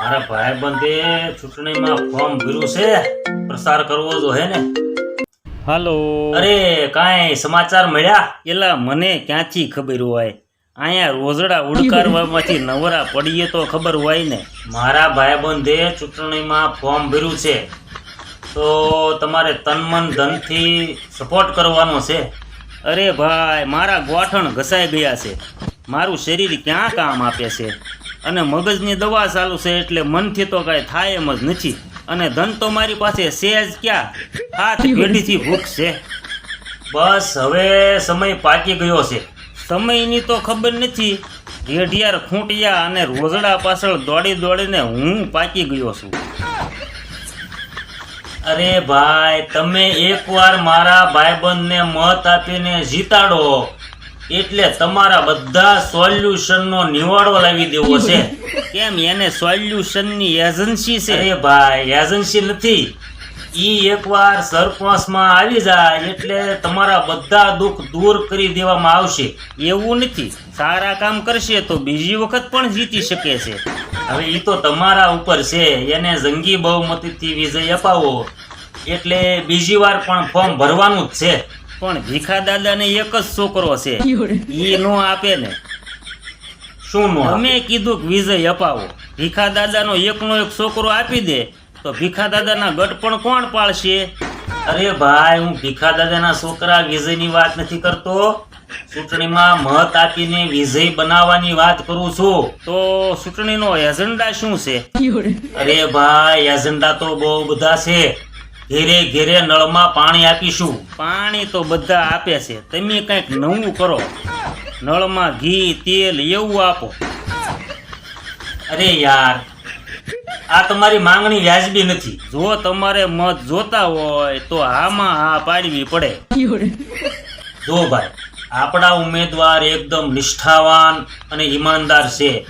મારા ભાઈબંધે ચૂંટણીમાં ફોર્મ ભર્યું છે, પ્રચાર કરવો જો હે ને. હાલો. અરે કાંઈ સમાચાર મળ્યા? એલા મને ક્યાંથી ખબર હોય? અહીંયા રોજડા ઉડકારવામાંથી નવરા પડીએ તો ખબર હોય ને. મારા ભાઈબંધે ચૂંટણીમાં ફોર્મ ભર્યું છે, તો તમારે તન મન ધનથી સપોર્ટ કરવાનો છે. અરે ભાઈ, મારા ગોઠણ ઘસાઈ ગયા છે. મારું શરીર ક્યાં કામ આપે છે? અને મગજની દવા ચાલુ છે, એટલે મનથી તો કાંઈ થાય એમ જ નથી. અને ધન તો મારી પાસે છે જ ક્યાં? હાથ પેઢીથી ભૂખ છે. બસ હવે સમય પાકી ગયો છે. સમયની તો ખબર નથી. રેઢિયાર ખૂંટિયા અને રોજડા પાછળ દોડી દોડીને હું પાકી ગયો છું. અરે ભાઈ, તમે એકવાર મારા ભાઈબંધને મત આપીને જીતાડો એટલે તમારા બધા સોલ્યુશનનો નિવાડો લાવી દેવો છે. કેમ, એને સોલ્યુશનની એજન્સી છે? અરે ભાઈ, એજન્સી નથી. ઈ એકવાર સરપંચમાં આવી જાય એટલે તમારા બધા દુઃખ દૂર કરી દેવામાં આવશે. એવું નથી, સારા કામ કરશે તો બીજી વખત પણ જીતી શકે છે. હવે ઈ તો તમારા ઉપર છે. એને જંગી બહુમતીથી વિજય અપાવો એટલે બીજી વાર પણ ફોર્મ ભરવાનું જ છે. પણ ભીખા દાદાને એક જ છોકરો છે, ઈ નો આપે ને. શું નો આપે? તમે કીધું કે વિજય અપાવો, ભીખા દાદાનો એકનો એક છોકરો આપી દે તો ભીખા દાદાના ગઢ પણ કોણ પાળશે? અરે ભાઈ, હું ભીખા દાદાના છોકરા વિજયની વાત નથી કરતો. ચૂંટણીમાં મત આપીને વિજય બનાવવાની વાત કરું છું. તો ચૂંટણીનો એજન્ડા શું છે? અરે ભાઈ, એજન્ડા તો બહુ બધા છે. ઘેરે ઘેરે નળમાં પાણી આપીશું. પાણી તો બધા આપે છે, તમે કંઈક નવું કરો. નળમાં ઘી તેલ એવું આપો. અરે યાર, આ તમારી માંગણી વ્યાજબી નથી. જો તમારે મત જોતા હોય તો આમાં હા પાડવી પડે. જો ભાઈ, આપણા ઉમેદવાર એકદમ નિષ્ઠાવાન અને ઈમાનદાર છે,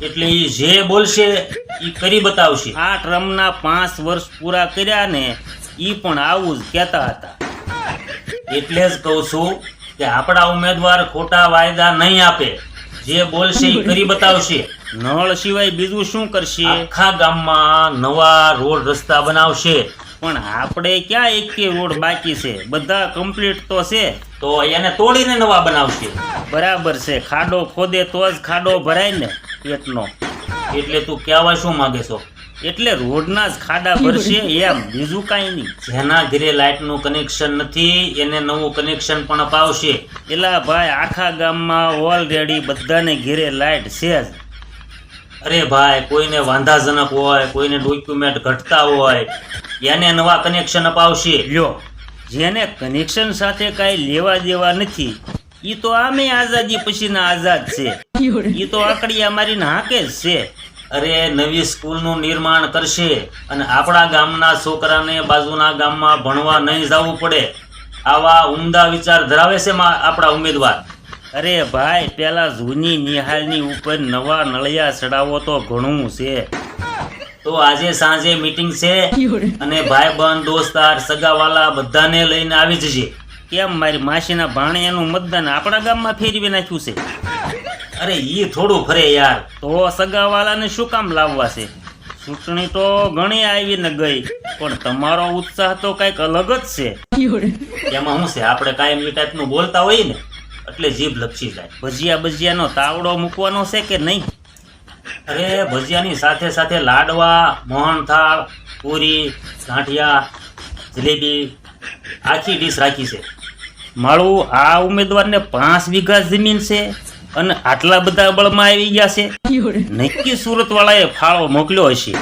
એટલે ઈ જે બોલશે ઈ કરી બતાવશે. આ ટ્રમ્પના 5 વર્ષ પૂરા કર્યા ને ઈ પણ આવું જ કહેતા હતા. એટલે જ કહું છું કે આપણા ઉમેદવાર ખોટા વાયદા નહીં આપે. જે બોલશે ઈ કરી બતાવશે. નળ સિવાય બીજું શું કરશે? આખા ગામમાં નવા રોડ રસ્તા બનાવશે. પણ આપણે ક્યાં એક રોડ બાકી છે? બધા કમ્પ્લીટ તો છે. તો એને તોડીને નવા બનાવશે. બરાબર છે, ખાડો ખોદે તો જ ખાડો ભરાય ને પેટનો. એટલે તું કહેવા શું માંગે છો? એટલે રોડના જ ખાડા ભરશે એમ, બીજું કાંઈ નહીં. જેના ઘરે લાઇટનું કનેક્શન નથી એને નવું કનેક્શન પણ અપાવશે. એલા ભાઈ, આખા ગામમાં ઓલરેડી બધાને ઘેરે લાઇટ છે જ. અરે ભાઈ, કોઈને વાંધાજનક હોય, કોઈને ડોક્યુમેન્ટ ઘટતા હોય, એને નવા કનેક્શન અપાવશે. લ્યો, જેને કનેક્શન સાથે કાંઈ લેવા દેવા નથી ઈ તો આમે આઝાદી પછીના આઝાદ છે. ઈ તો આકડિયા મારીને હાકે જ છે. અરે નવી સ્કૂલનું નિર્માણ કરશે અને આપણા ગામના છોકરાને બાજુના ગામમાં ભણવા નહીં જવું પડે. આવા ઉમદા વિચાર ધરાવે છે આપણા ઉમેદવાર. અરે ભાઈ, પેલા જૂની નિહાળની ઉપર નવા નળિયા ચડાવો તો ઘણું છે. તો આજે સાંજે મીટિંગ છે અને ભાઈબંધ દોસ્તાર સગાવાલા બધાને લઈને આવી જશે. કેમ, મારી માસીના ભાણિયાનું મતદાન આપણા ગામમાં ફેરવી નાખ્યું છે? અરે ઈ થોડું ફરે યાર. તો સગાવાલાને શું કામ લાવવા છે? ચૂંટણી તો ઘણી આવીને ગઈ, પણ તમારો ઉત્સાહ તો કંઈક અલગ જ છે. એમાં શું છે, આપણે કાયમ એ ટાઈપનું બોલતા હોઈએ ને એટલે જીભ લપસી જાય. ભજીયાનો તાવડો મૂકવાનો છે કે નહીં? અરે ભજીયાની સાથે સાથે લાડવા, મોહનથાળ, પૂરી, ગાંઠિયા, જલેબી, આખી ડીશ રાખી છે. મારું આ ઉમેદવારને 5 વીઘા જમીન છે અને આટલા બધા બળમાં આવી ગયા છે. નક્કી સુરત વાળાએ ફાળો મોકલ્યો હશે.